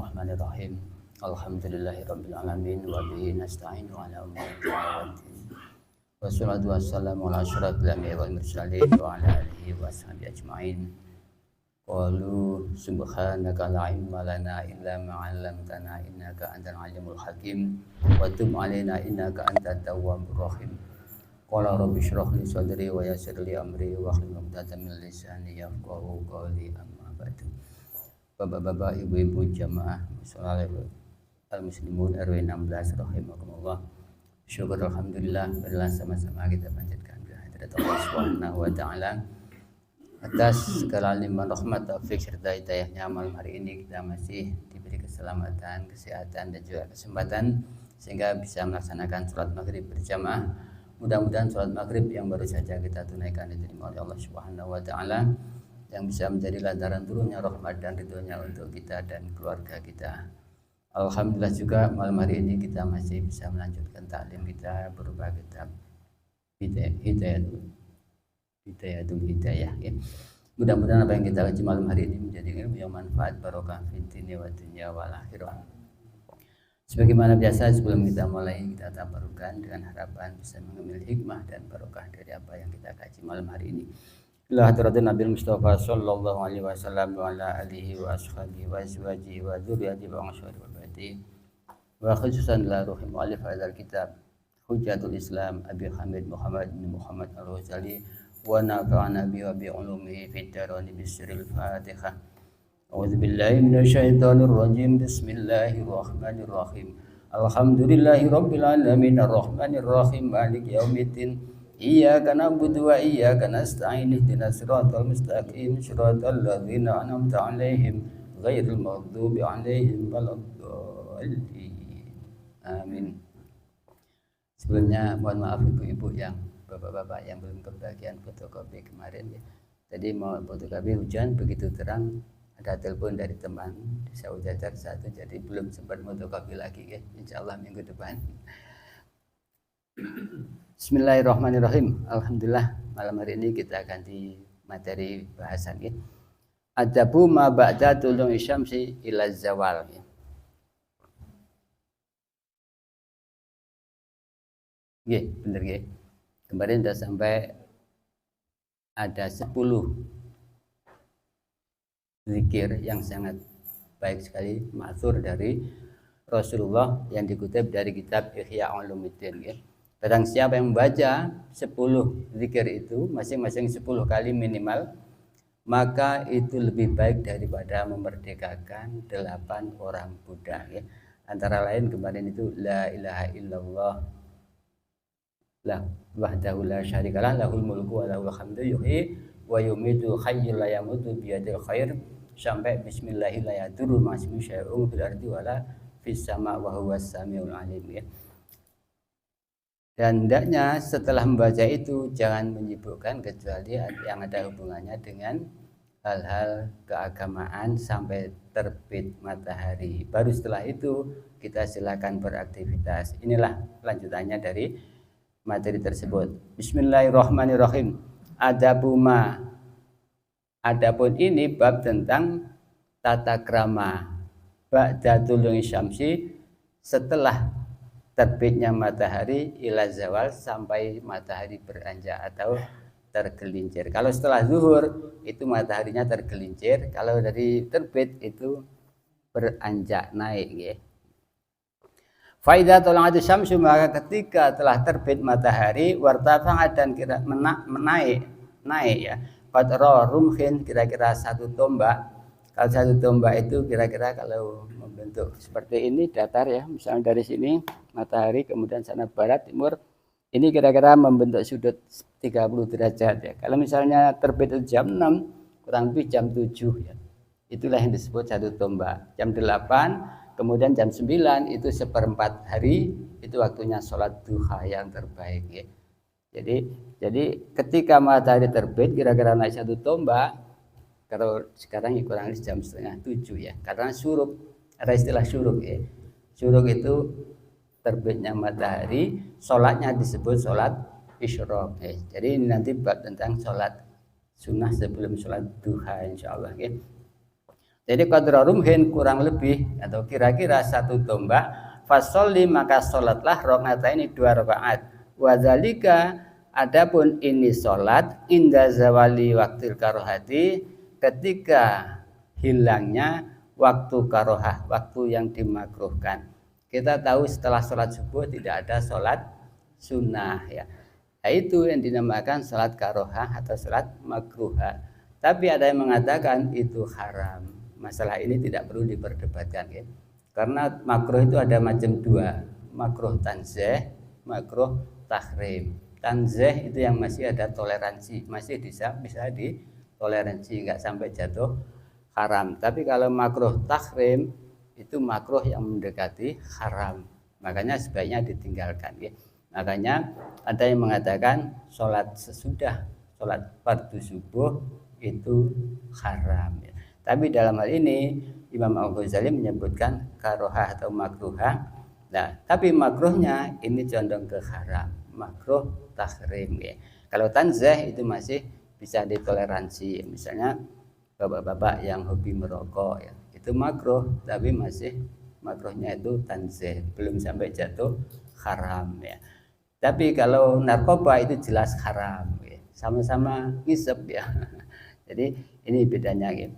Bismillahirrahmanirrahim. Alhamdulillahirabbil alamin wa bihi nasta'in ala umuri waddin. Wassalatu wassalamu ala asyrafil anbiya'i wal mursalin wa ala alihi wa sahbihi ajma'in. Qalu subhanaka la ilma lana illa ma 'allamtana innaka antal alimul hakim wa tub 'alaina innaka antat tawwabur rahim. Qala rabbi shrah li sadri wa yassir li amri wa hlul 'uqdatam min lisani yafqahu qawli amma ba'du. Bapak-bapak, ibu-ibu jamaah sholat al-muslimun RW 16 rahimakumullah. Syukur alhamdulillah, marilah sama-sama kita panjatkan kehadirat Allah Subhanahu wa taala atas segala limpahan rahmat, taufik serta hidayahnya. Malam hari ini kita masih diberi keselamatan, kesehatan dan juga kesempatan sehingga bisa melaksanakan sholat maghrib berjamaah. Mudah-mudahan sholat maghrib yang baru saja kita tunaikan diterima oleh Allah Subhanahu wa taala, yang bisa menjadi lantaran turunnya rahmat dan ridhonya untuk kita dan keluarga kita. Alhamdulillah juga malam hari ini kita masih bisa melanjutkan taklim kita berupa kitab Hidayatul Hidayah ya. Mudah-mudahan apa yang kita kaji malam hari ini menjadi ilmu yang manfaat, barokah fid dunya wa dunya wal akhirah. Sebagaimana biasa sebelum kita mulai, kita tabarukan dengan harapan bisa mengambil hikmah dan barokah dari apa yang kita kaji malam hari ini. Ila hadratin Nabi Mustafa sallallahu alaihi wasallam wa ala alihi wa ashabihi wa azwajihi wa dzurriyyatihi wa anshari wa bati wa khususan la ruhi mu'allif hadzal kitab Hujjatul Islam Abi Hamid Muhammad bin Muhammad Al-Ghazali wa nafa'ana bi wa bi ulumihi fid darain bisiril Fatihah. A'udzu billahi minasyaitonir rajim. Bismillahirrahmanirrahim. Alhamdulillahi rabbil alamin arrahmanir rahim maliki yaumiddin. Iyyaka na'budu wa iyyaka nasta'in ihdinas siratal mustaqim siratal ladzina an'amta 'alaihim ghairil maghdubi 'alaihim waladdallin. Amin. Sebelumnya mohon maaf ibu-ibu yang bapak-bapak yang belum kebagian fotokopi kemarin ya. Tadi mau fotokopi hujan begitu terang, ada telepon dari teman di Saujajar 1, jadi belum sempat fotokopi lagi ya. Insyaallah minggu depan. Bismillahirrahmanirrahim. Alhamdulillah malam hari ini kita ganti materi bahasan ya. Adabu ma ba'da tulung syamsi ila zawal ya. Nggih, bener nggih. Kemarin sudah sampai ada 10 zikir yang sangat baik sekali ma'thur dari Rasulullah yang dikutip dari kitab Ihya Ulumuddin ya. Barang siapa yang membaca 10 zikir itu masing-masing 10 kali minimal, maka itu lebih baik daripada memerdekakan 8 orang budak ya. Antara lain kemarin itu la ilaha illallah la wahdahu la syarikalah lahul mulku wa lahul hamdu yuhyi wa yumiitu hayyul la yamutu biyadil khair sampai bismillahil la yadurru ma ismihi syai'un fil ardi wala fis sama wa huwas samiul alim ya. Dan hendaknya setelah membaca itu jangan menyibukkan kecuali yang ada hubungannya dengan hal-hal keagamaan sampai terbit matahari. Baru setelah itu kita silakan beraktivitas. Inilah lanjutannya dari materi tersebut. Bismillahirrahmanirrahim. Adapun ini bab tentang tata krama ba'da tulung syamsi, setelah terbitnya matahari ila zawal, sampai matahari beranjak atau tergelincir. Kalau setelah zuhur itu mataharinya tergelincir, kalau dari terbit itu beranjak naik ya. Fa idza tala'at syamsu, maka ketika telah terbit matahari, wartafa'at dan kira naik ya. Qadra rumhin, kira-kira 1 tombak. Kalau 1 tombak itu kira-kira kalau membentuk seperti ini datar ya, misalnya dari sini matahari kemudian sana barat timur, ini kira-kira membentuk sudut 30 derajat ya. Kalau misalnya terbit jam 6 kurang lebih jam 7 ya, itulah yang disebut 1 tombak. Jam 8 kemudian jam 9 itu 1/4 hari, itu waktunya sholat duha yang terbaik ya. Jadi ketika matahari terbit kira-kira naik 1 tombak. Kalau sekarang kurang lebih jam 6:30 ya, karena syuruk, ada istilah syuruk ya. Syuruk itu terbitnya matahari, sholatnya disebut sholat isyraq ya. Jadi ini nanti bab tentang sholat sunnah sebelum sholat duha insyaallah ya. Jadi qadra rumhin kurang lebih atau kira-kira 1 tombak, fasolli maka sholatlah ini 2 rakaat. Wadzalika adapun ini sholat inda zawali waktil karohati ketika hilangnya waktu karohah, waktu yang dimakruhkan. Kita tahu setelah sholat subuh tidak ada sholat sunnah ya. Nah, itu yang dinamakan sholat karohah atau sholat makruhah. Tapi ada yang mengatakan itu haram. Masalah ini tidak perlu diperdebatkan ya. Karena makruh itu ada macam 2, makruh tanzih, makruh tahrim. Tanzih itu yang masih ada toleransi, masih bisa ditoleransi, nggak sampai jatuh haram. Tapi kalau makruh tahrim itu makruh yang mendekati haram, makanya sebaiknya ditinggalkan ya. Makanya ada yang mengatakan sholat sesudah sholat fardu subuh itu haram ya. Tapi dalam hal ini Imam Al-Ghazali menyebutkan karohah atau makruhah. Nah, tapi makruhnya ini condong ke haram, makruh tahrim ya. Kalau tanzih itu masih bisa ditoleransi. Misalnya bapak-bapak yang hobi merokok ya, itu makruh, tapi masih makruhnya itu tanzih, belum sampai jatuh haram ya. Tapi kalau narkoba itu jelas haram ya. Sama-sama ngisep ya. Jadi ini bedanya gitu.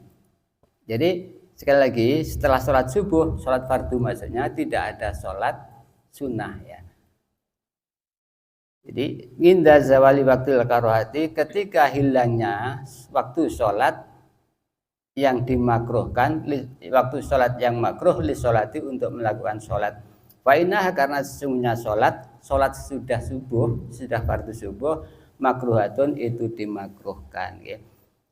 Jadi sekali lagi setelah sholat subuh, sholat fardu maksudnya tidak ada sholat sunnah ya. Jadi inda zawali waktil karohati ketika hilangnya waktu sholat yang dimakruhkan, waktu sholat yang makruh li sholati untuk melakukan sholat. Fa'inah karena sesungguhnya sholat sudah subuh, sudah fardu subuh, makruhatun itu dimakruhkan ya.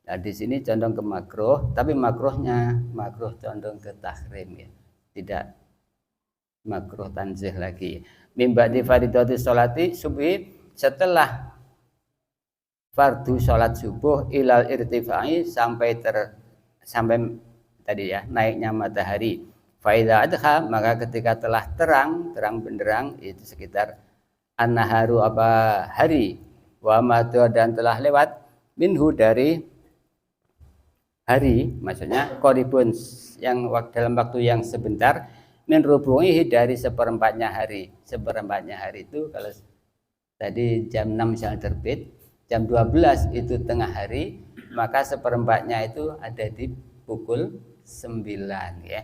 Nah, di sini condong ke makruh, tapi makruhnya makruh condong ke tahrim ya. Tidak makruh tanzih lagi. Mimba di faridati sholati subuhi setelah fardu sholat subuh ilal irtifai sampai tadi ya naiknya matahari. Faida adha maka ketika telah terang benderang itu sekitar an-naharu apa hari wa madu dan telah lewat minhu dari hari, maksudnya koribun yang dalam waktu yang sebentar, min rubu'ihi dari seperempatnya hari. Seperempatnya hari itu kalau tadi jam 6 misalnya terbit, jam 12 itu tengah hari, maka seperempatnya itu ada di pukul 9 ya.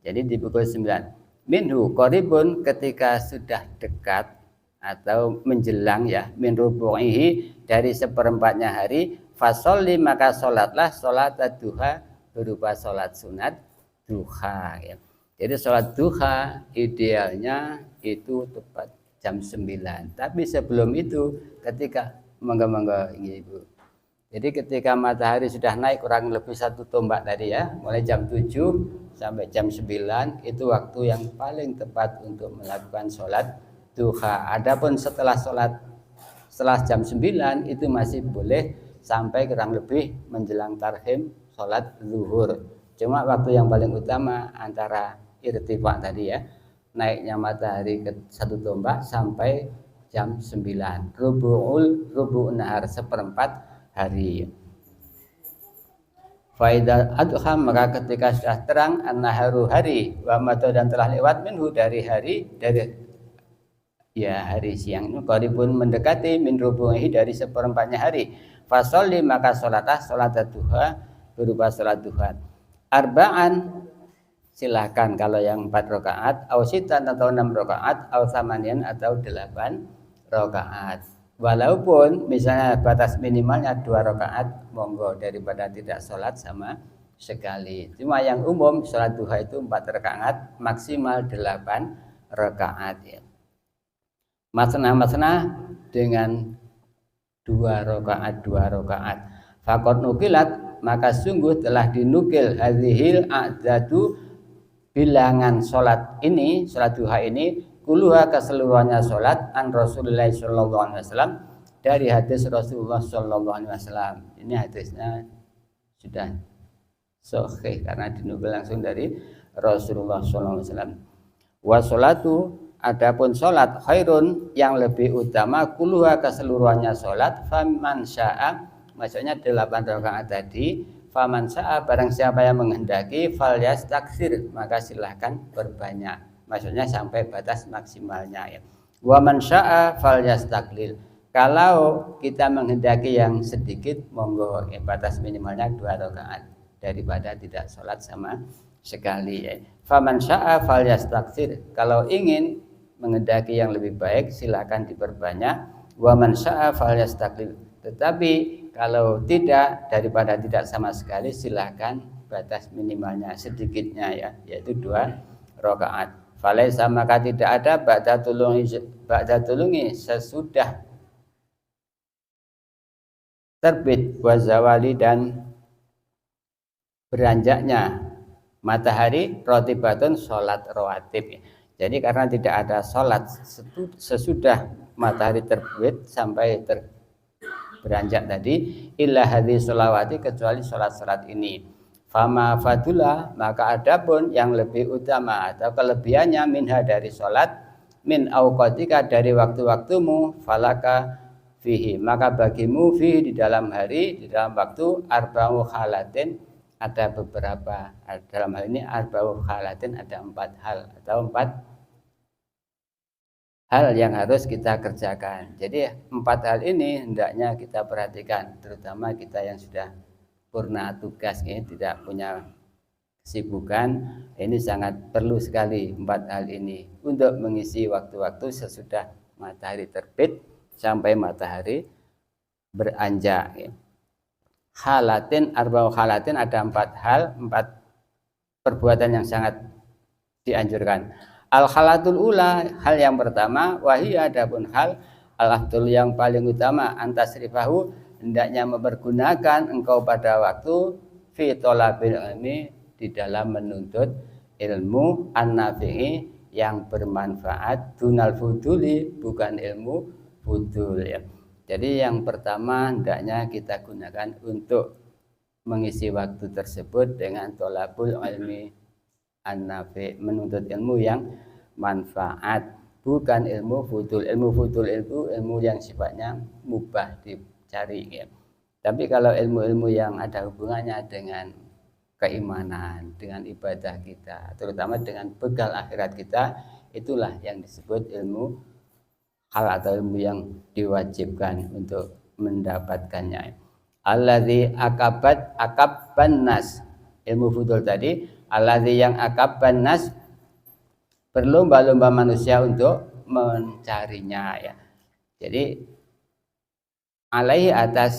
Jadi di pukul 9. Minhu koribun ketika sudah dekat atau menjelang ya, min rubu'ihi dari seperempatnya hari, fasolli maka sholatlah sholat duha berupa sholat sunat duha ya. Jadi sholat duha idealnya itu tepat jam 9. Tapi sebelum itu ketika monggo Ibu. Jadi ketika matahari sudah naik kurang lebih 1 tombak tadi ya, mulai jam 7 sampai jam 9 itu waktu yang paling tepat untuk melakukan sholat duha. Adapun setelah jam 9 itu masih boleh sampai kurang lebih menjelang tarhim sholat zuhur. Cuma waktu yang paling utama antara irtifa tadi ya, naiknya matahari ke 1 tombak sampai jam 9. Rubu'un nahar seperempat hari. Faidah adha maka ketika sudah terang an-naharu hari wa mata dan telah lewat minhu dari hari siang itu qaribun mendekati min rubu'ihi dari seperempatnya hari. Fasolli maka sholatah sholat duha berupa sholat duha. Arba'an silahkan kalau yang 4 rakaat, au sitan atau 6 rakaat, au samanian atau 8 rakaat. Walaupun misalnya batas minimalnya 2 rakaat, monggo daripada tidak sholat sama sekali. Cuma yang umum sholat duha itu 4 rakaat, maksimal 8 rakaat ya. Masna dengan 2 rakaat. Fakot nukilat maka sungguh telah dinukil hadhil a'dadu bilangan sholat ini, sholat duha ini kuluha keseluruhannya sholat an Rasulullah sallallahu alaihi wasallam dari hadis Rasulullah sallallahu alaihi wasallam. Ini hadisnya sudah sahih karena dinukil langsung dari Rasulullah sallallahu alaihi wasallam. Wa sholatu adapun sholat khairun yang lebih utama kuluha keseluruhannya sholat faman sya'a maksudnya 8 rakaat tadi faman syaa barang siapa yang menghendaki falyastaksir maka silahkan berbanyak, maksudnya sampai batas maksimalnya ya. Wa man syaa falyastaklil, kalau kita menghendaki yang sedikit monggo ya, batas minimalnya 2 rakaat daripada tidak sholat sama sekali ya. Faman syaa falyastaksir, kalau ingin menghendaki yang lebih baik silakan diperbanyak. Wa man syaa falyastaklil, tetapi kalau tidak, daripada tidak sama sekali silakan batas minimalnya sedikitnya ya, yaitu 2 rakaat. Falaisa maka tidak ada ba'da tulungi sesudah terbit wa zawali dan beranjaknya matahari rotibatun sholat rawatib. Jadi karena tidak ada sholat sesudah matahari terbit sampai beranjak tadi, illa hadhihi sholawati, kecuali sholat-sholat ini. Fama fadula, maka adapun yang lebih utama atau kelebihannya minha dari sholat, min auqatika dari waktu-waktumu, falaka fihi, maka bagimu fihi di dalam hari, di dalam waktu, arba'u halatin, ada beberapa, dalam hal ini arba'u halatin ada 4 hal atau 4 hal yang harus kita kerjakan. Jadi 4 hal ini hendaknya kita perhatikan, terutama kita yang sudah purna tugas ini, tidak punya kesibukan, ini sangat perlu sekali 4 hal ini untuk mengisi waktu-waktu sesudah matahari terbit sampai matahari beranjak ya. Halatin arba'u halatin ada 4 hal, 4 perbuatan yang sangat dianjurkan. Al-khalatul ula, hal yang pertama, wahiyya adapun hal al-afdal yang paling utama, antasrifahu, hendaknya mempergunakan engkau pada waktu fi thalabil ilmi, di dalam menuntut ilmu an-nafi'i yang bermanfaat, dunal fuduli, bukan ilmu fudul ya. Jadi yang pertama hendaknya kita gunakan untuk mengisi waktu tersebut dengan thalabul ilmi an-nafi', menuntut ilmu yang manfaat, bukan ilmu fudul. Ilmu fudul itu ilmu yang sifatnya mubah dicari ya. Tapi kalau ilmu-ilmu yang ada hubungannya dengan keimanan, dengan ibadah kita, terutama dengan bekal akhirat kita, itulah yang disebut ilmu hal atau ilmu yang diwajibkan untuk mendapatkannya. Alladzi akabban nas, ilmu fudul tadi, alladzi yang akabban nas, berlomba-lomba manusia untuk mencarinya ya. Jadi alaihi atas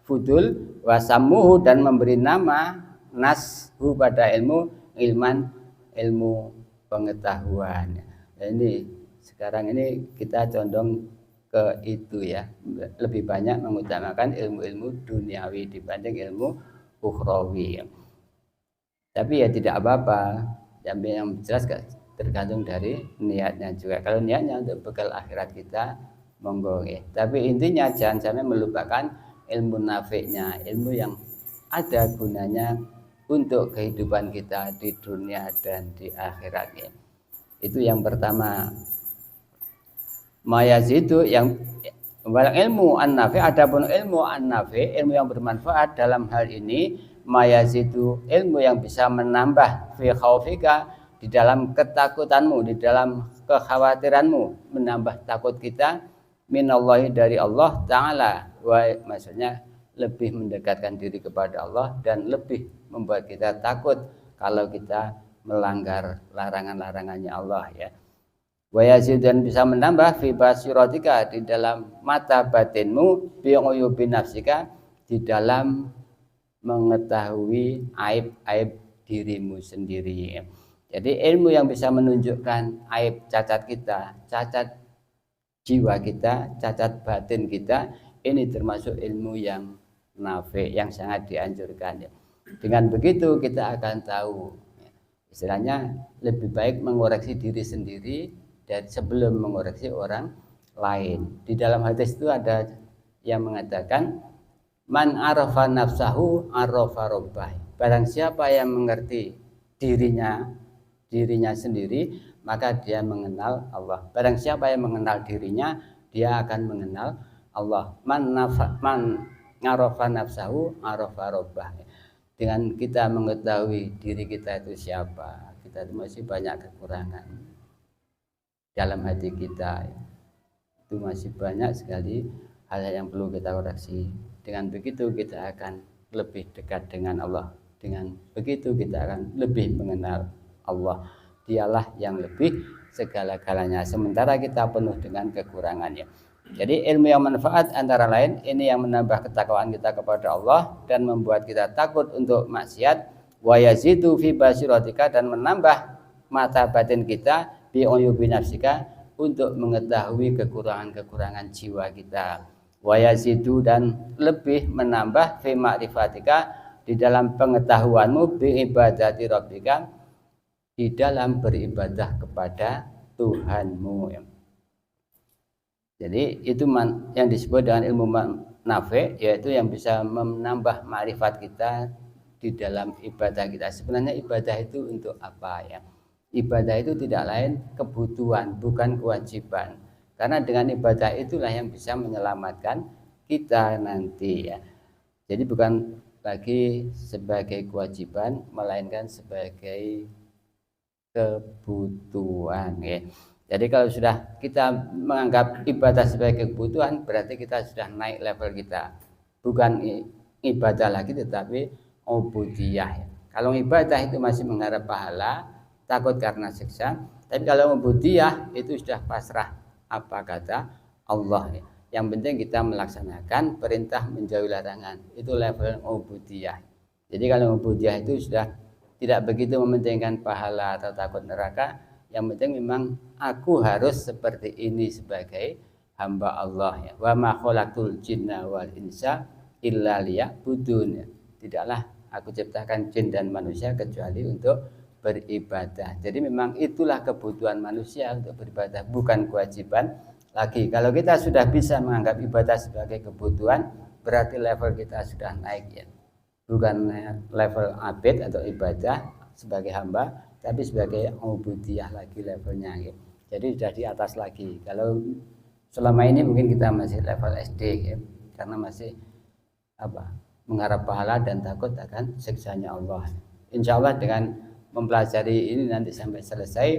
fudul, wasamuhu dan memberi nama nashu pada ilmu, ilman ilmu pengetahuan. Ini sekarang ini kita condong ke itu ya, lebih banyak mengutamakan ilmu-ilmu duniawi dibanding ilmu ukhrawi. Tapi ya tidak apa-apa, yang jelas tergantung dari niatnya juga. Kalau niatnya untuk bekal akhirat kita, monggo ya. Tapi intinya jangan sampai melupakan ilmu nafi'nya, ilmu yang ada gunanya untuk kehidupan kita di dunia dan di akhirat ya. Itu yang pertama. Mayazidu yang ilmu an-nafi', adapun ilmu an-nafi', ilmu yang bermanfaat dalam hal ini, mayazidu ilmu yang bisa menambah fi khaufika, di dalam ketakutanmu, di dalam kekhawatiranmu, menambah takut kita minallahi dari Allah Ta'ala, maksudnya lebih mendekatkan diri kepada Allah dan lebih membuat kita takut kalau kita melanggar larangan-larangannya Allah ya. Wa yazid, dan bisa menambah fi basiratika, di dalam mata batinmu, bi uyubi nafsika, di dalam mengetahui aib-aib dirimu sendiri. Jadi ilmu yang bisa menunjukkan aib cacat kita, cacat jiwa kita, cacat batin kita, ini termasuk ilmu yang nafi', yang sangat dianjurkan. Dengan begitu kita akan tahu, istilahnya lebih baik mengoreksi diri sendiri dan sebelum mengoreksi orang lain. Di dalam hadis itu ada yang mengatakan, man arafa nafsahu arafa rabbah. Barang siapa yang mengerti dirinya sendiri, maka dia mengenal Allah. Barang siapa yang mengenal dirinya, dia akan mengenal Allah. Man arafa nafsahu arafa rabbah. dengan kita mengetahui diri kita itu siapa, kita itu masih banyak kekurangan dalam hati kita, itu masih banyak sekali hal-hal yang perlu kita koreksi. Dengan begitu kita akan lebih dekat dengan Allah, dengan begitu kita akan lebih mengenal Allah. Dialah yang lebih segala-galanya, sementara kita penuh dengan kekurangannya. Jadi ilmu yang manfaat antara lain ini yang menambah ketakwaan kita kepada Allah dan membuat kita takut untuk maksiat, wa yazidu fi basiratika, dan menambah mata batin kita bi uyubi nafsika, untuk mengetahui kekurangan-kekurangan jiwa kita, wa yazidu, dan lebih menambah fi ma'rifatika, di dalam pengetahuanmu, bi ibadati rabbika, di dalam beribadah kepada Tuhanmu. Jadi itu yang disebut dengan ilmu nafi, yaitu yang bisa menambah ma'rifat kita di dalam ibadah kita. Sebenarnya ibadah itu untuk apa ya? Ibadah itu tidak lain kebutuhan, bukan kewajiban. Karena dengan ibadah itulah yang bisa menyelamatkan kita nanti ya. Jadi bukan lagi sebagai kewajiban, melainkan sebagai kebutuhan ya. Jadi kalau sudah kita menganggap ibadah sebagai kebutuhan, berarti kita sudah naik level kita. Bukan ibadah lagi, tetapi ubudiyah ya. Kalau ibadah itu masih mengharap pahala, takut karena siksa. Tapi kalau ubudiyah itu sudah pasrah apa kata Allah ya. Yang penting kita melaksanakan perintah, menjauhi larangan. Itu level ubudiyah. Jadi kalau ubudiyah itu sudah tidak begitu mementingkan pahala atau takut neraka. Yang penting memang aku harus seperti ini sebagai hamba Allah ya. Wa ma khalaqtul jinna wal insa illa liya'budun. Tidaklah aku ciptakan jin dan manusia kecuali untuk beribadah. Jadi memang itulah kebutuhan manusia untuk beribadah, bukan kewajiban lagi. Kalau kita sudah bisa menganggap ibadah sebagai kebutuhan, berarti level kita sudah naik ya. Bukan level abid atau ibadah sebagai hamba, tapi sebagai ubudiyah lagi levelnya ya. Jadi sudah di atas lagi. Kalau selama ini mungkin kita masih level SD ya, karena masih mengharap pahala dan takut akan siksanya Allah. Insya Allah dengan mempelajari ini nanti sampai selesai,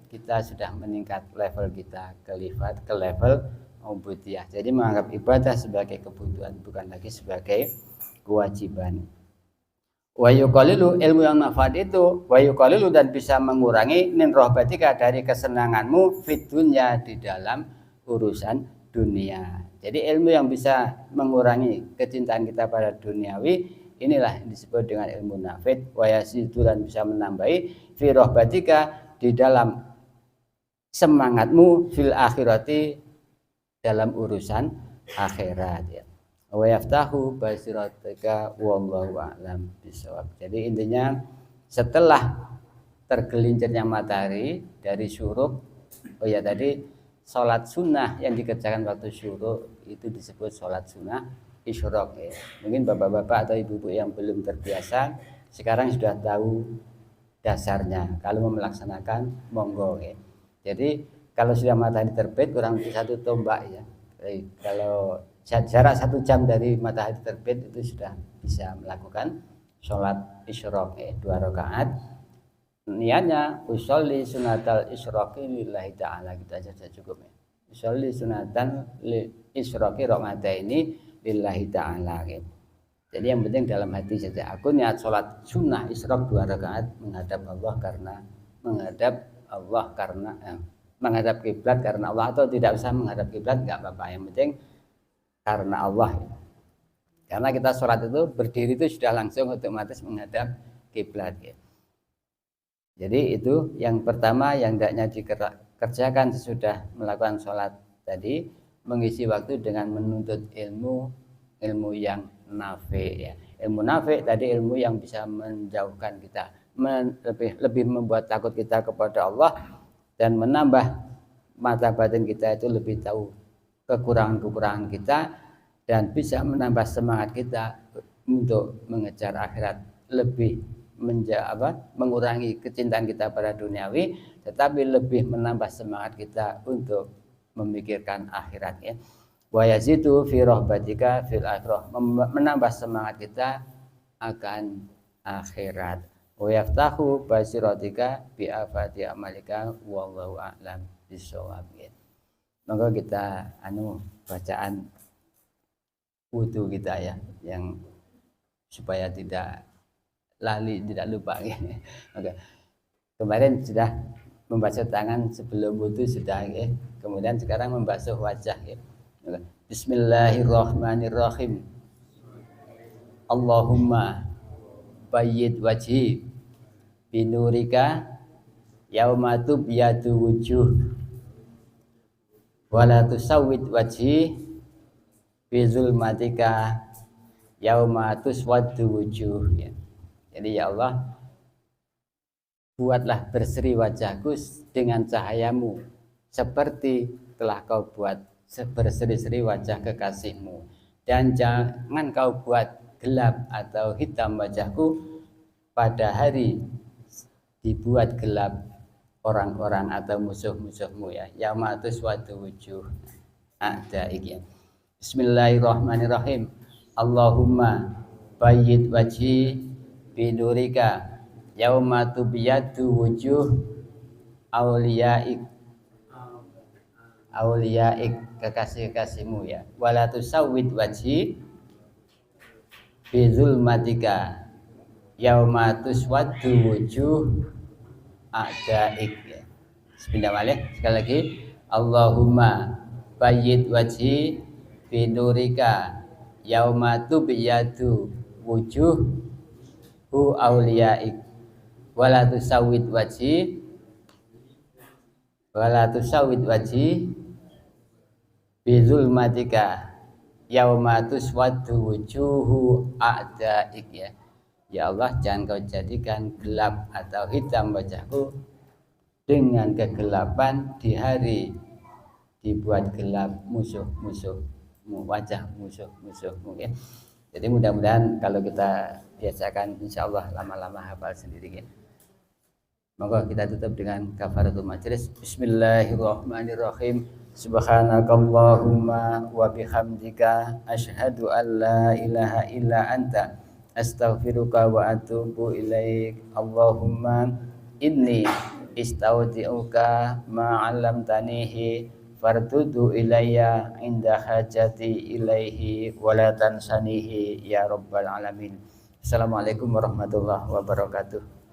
kita sudah meningkat level kita ke level ubudiyah. Jadi menganggap ibadah sebagai kebutuhan, bukan lagi sebagai kewajiban. Wa yuqalilu, ilmu yang manfaat itu wa yuqalilu, dan bisa mengurangi min rohbatika, dari kesenanganmu fit dunya, di dalam urusan dunia. Jadi ilmu yang bisa mengurangi kecintaan kita pada duniawi, inilah yang disebut dengan ilmu nafid. Wa yasidu, dan bisa menambahi fi rohbatika, di dalam semangatmu fil akhirati, dalam urusan akhirat ya. Wa yaftahu basiratika wallahu a'lam bishawab. Jadi intinya setelah tergelincirnya matahari dari syuruk, tadi sholat sunnah yang dikerjakan waktu syuruk itu disebut sholat sunnah isyraq ya. Mungkin bapak-bapak atau ibu-ibu yang belum terbiasa sekarang sudah tahu dasarnya. Kalau mau melaksanakan monggo ya. Jadi kalau sudah matahari terbit kurang lebih 1 tombak ya. Kalau jarak 1 jam dari matahari terbit itu sudah bisa melakukan sholat isyraq 2 rakaat. Niatnya usolli sunatal isyraqi lillahi ta'ala, gitu aja sudah cukup ya. Usolli sunatan isyraqi ini lillahi ta'ala gitu. Jadi yang penting dalam hati saja, aku niat sholat sunnah isyraq 2 rakaat menghadap Allah karena menghadap kiblat karena Allah, atau tidak usah menghadap kiblat enggak apa-apa, yang penting karena Allah. Karena kita sholat itu berdiri itu sudah langsung otomatis menghadap kiblat ya. Jadi itu yang pertama yang hendaknya dikerjakan sesudah melakukan sholat tadi, mengisi waktu dengan menuntut ilmu yang nafi ya. Ilmu nafi tadi ilmu yang bisa menjauhkan kita, lebih membuat takut kita kepada Allah, dan menambah mata batin kita itu lebih tahu kekurangan-kekurangan kita, dan bisa menambah semangat kita untuk mengejar akhirat, lebih mengurangi kecintaan kita pada duniawi, tetapi lebih menambah semangat kita untuk memikirkan akhirat ya. Wa yazidu fi rohbatika fil akhirah, menambah semangat kita akan akhirat. Wa yaftahu basiratika bi afati amalika wallahu a'lam bishawab. Monggo kita bacaan wudu kita ya, yang supaya tidak lali, tidak lupa ya. Oke. Kemarin sudah membasuh tangan sebelum wudu sudah ya. Kemudian sekarang membasuh wajah ya. Oke. Bismillahirrahmanirrahim. Allahumma bayyid wajhi binurika yauma tubyadu wujuh wala tusawwid wajhi bi zulmatika yauma tuswaddu wujuh ya. Jadi ya Allah, buatlah berseri wajahku dengan cahayamu seperti telah kau buat berseri-seri wajah kekasihmu, dan jangan kau buat gelap atau hitam wajahku pada hari dibuat gelap orang-orang atau musuh-musuhmu ya. Yauma tuswaddu wujuh a'daik ya. Bismillahirrahmanirrahim. Allahumma bayyid wajhi binurika yauma tubyadu wujuh auliyaik kekasih-kekasihmu ya. Wala tusawwid wajhi bizulmatika yauma tuswaddu wujuh a'daik ya. Bismillahirrahmanirrahim. Sekali lagi, Allahumma bayyid wajhi binurika yauma tubyadu wujuh auliyaik wala tusawwid wajhi bizulmatika yauma tuswaddu wujuhu a'daik ya. Ya Allah, jangan kau jadikan gelap atau hitam wajahku dengan kegelapan di hari dibuat gelap musuh-musuhmu, wajah musuh-musuhmu ya. Jadi mudah-mudahan kalau kita biasakan, insya Allah lama-lama hafal sendiri ya. Monggo kita tutup dengan kafaratul majlis. Bismillahirrahmanirrahim. Subhanakallahumma wa bihamdika asyhadu an la ilaha illa anta astaghfiruka wa atubu ilaik. Allahumma inni istaudi'uka ma 'allamtanihi fardudu ilayya inda hajati ilaihi wa la tansanihi ya rabbal alamin. Assalamualaikum warahmatullahi wabarakatuh.